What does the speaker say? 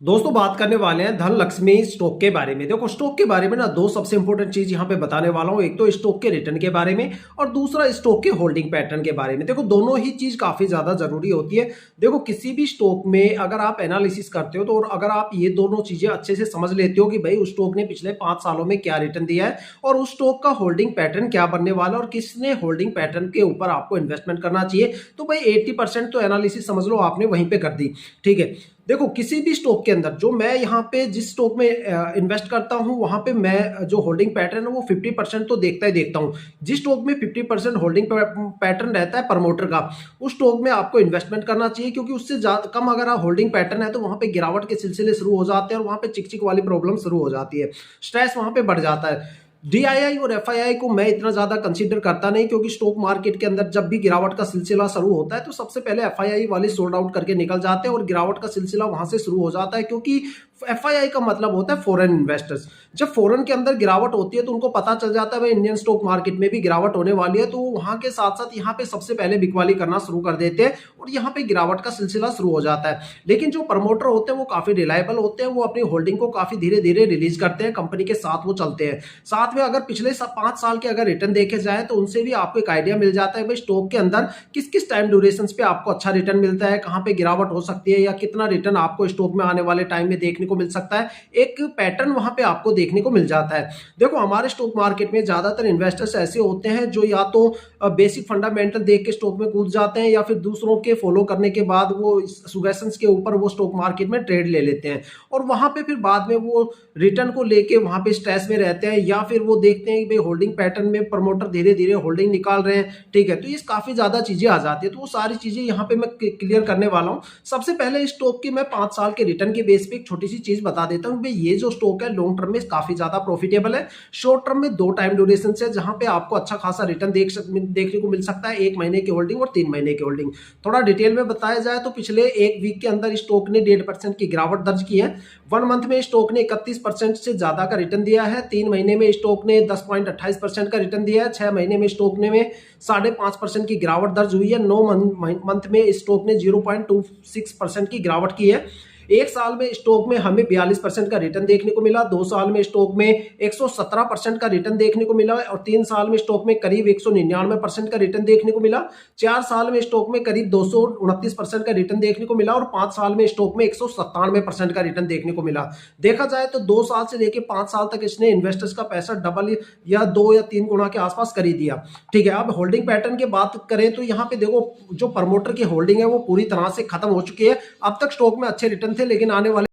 दोस्तों बात करने वाले हैं धन लक्ष्मी स्टॉक के बारे में। देखो स्टॉक के बारे में ना दो सबसे इंपॉर्टेंट चीज यहां पे बताने वाला हूं। एक तो स्टॉक के रिटर्न के बारे में और दूसरा स्टॉक के होल्डिंग पैटर्न के बारे में। देखो दोनों ही चीज काफी ज्यादा जरूरी होती है। देखो किसी भी स्टॉक में अगर आप एनालिसिस करते हो तो और अगर आप ये दोनों चीजें अच्छे से समझ लेते हो कि भाई उस स्टॉक ने पिछले 5 सालों में क्या रिटर्न दिया है और उस स्टॉक का होल्डिंग पैटर्न क्या बनने वाला है और किसने होल्डिंग पैटर्न के ऊपर आपको इन्वेस्टमेंट करना चाहिए, तो भाई 80% तो एनालिसिस समझ लो आपने वहीं पे कर दी। ठीक है, देखो किसी भी स्टॉक के अंदर जो मैं यहाँ पे जिस स्टॉक में इन्वेस्ट करता हूँ वहां पे मैं जो होल्डिंग पैटर्न है वो 50% तो देखता ही देखता हूँ। जिस स्टॉक में 50% होल्डिंग पैटर्न रहता है प्रमोटर का, उस स्टॉक में आपको इन्वेस्टमेंट करना चाहिए, क्योंकि उससे कम अगर होल्डिंग पैटर्न है तो वहां पे गिरावट के सिलसिले शुरू हो जाते हैं और वहां पे चिक चिक वाली प्रॉब्लम शुरू हो जाती है, स्ट्रेस वहां पे बढ़ जाता है। डीआईआई और एफआईआई को मैं इतना ज्यादा कंसीडर करता नहीं, क्योंकि स्टॉक मार्केट के अंदर जब भी गिरावट का सिलसिला शुरू होता है तो सबसे पहले एफआईआई वाले सोल्ड आउट करके निकल जाते हैं और गिरावट का सिलसिला वहां से शुरू हो जाता है, क्योंकि एफआईआई का मतलब होता है फॉरेन इन्वेस्टर्स। जब फॉरेन के अंदर गिरावट होती है तो उनको पता चल जाता है भाई इंडियन स्टॉक मार्केट में भी गिरावट होने वाली है, तो वहां के साथ साथ यहाँ पे सबसे पहले बिकवाली करना शुरू कर देते हैं और यहाँ पे गिरावट का सिलसिला शुरू हो जाता है। लेकिन जो प्रमोटर होते हैं वो काफी रिलायबल होते हैं, वो अपनी होल्डिंग को काफी धीरे धीरे रिलीज करते हैं, कंपनी के साथ वो चलते हैं। साथ में अगर पिछले 5 साल के अगर रिटर्न देखे जाए तो उनसे भी आपको एक आइडिया मिल जाता है भाई स्टॉक के अंदर किस किस टाइम ड्यूरेशन पे आपको अच्छा रिटर्न मिलता है, कहां पे गिरावट हो सकती है या कितना रिटर्न आपको स्टॉक में आने वाले टाइम में देखने को मिल सकता है। एक पैटर्न वहां पे आपको देखने को मिल जाता है। देखो हमारे स्टॉक मार्केट में ज्यादातर इन्वेस्टर्स ऐसे होते हैं जो या तो बेसिक फंडामेंटल देख के स्टॉक में कूद जाते हैं या फिर दूसरों के फॉलो करने के बाद वो सुगेशंस के ऊपर वो स्टॉक मार्केट में ट्रेड ले लेते हैं और वहां पे फिर बाद में वो रिटर्न को लेके वहां पे स्ट्रेस में रहते हैं, या फिर वो देखते हैं कि भाई होल्डिंग पैटर्न में प्रमोटर धीरे धीरे होल्डिंग निकाल रहे हैं। ठीक है, तो ये काफी ज्यादा चीजें आ जाती है, तो वो सारी चीजें यहाँ पे मैं क्लियर करने वाला हूँ। सबसे पहले स्टॉक की मैं 5 साल के रिटर्न के बेस पे एक छोटी सी चीज बता देता हूँ। ये जो स्टॉक है लॉन्ग टर्म में काफी ज्यादा प्रॉफिटेबल है। शॉर्ट टर्म में 2 टाइम ड्यूरेशन है जहां पे आपको अच्छा खासा रिटर्न देखने को मिल सकता है, 1 महीने की होल्डिंग और 3 महीने की होल्डिंग। थोड़ा डिटेल में बताया जाए तो पिछले 1 वीक के अंदर स्टॉक ने 1.5% की गिरावट दर्ज की है। 1 मंथ में स्टॉक ने 31% से ज्यादा का रिटर्न दिया है। 3 महीने में स्टॉक ने 10.28% का रिटर्न दिया है। 6 महीने में स्टॉक ने में 5.5% की गिरावट दर्ज हुई है। 9 मंथ में स्टॉक ने 0.26% की गिरावट की है। 1 साल में स्टॉक में हमें 42% का रिटर्न देखने को मिला। 2 साल में स्टॉक में 117% का रिटर्न देखने को मिला और 3 साल में स्टॉक में करीब 199% का रिटर्न देखने को मिला। 4 साल में स्टॉक में करीब 229% का रिटर्न देखने को मिला और 5 साल में स्टॉक में 197% का रिटर्न देखने को मिला। देखा जाए तो 2 साल से लेकर 5 साल तक इसने इन्वेस्टर्स का पैसा डबल या 2 या 3 गुना के आसपास कर ही दिया। ठीक है, अब होल्डिंग पैटर्न की बात करें तो यहाँ पे देखो जो प्रमोटर की होल्डिंग है वो पूरी तरह से खत्म हो चुकी है। अब तक स्टॉक में अच्छे रिटर्न थे, लेकिन आने वाले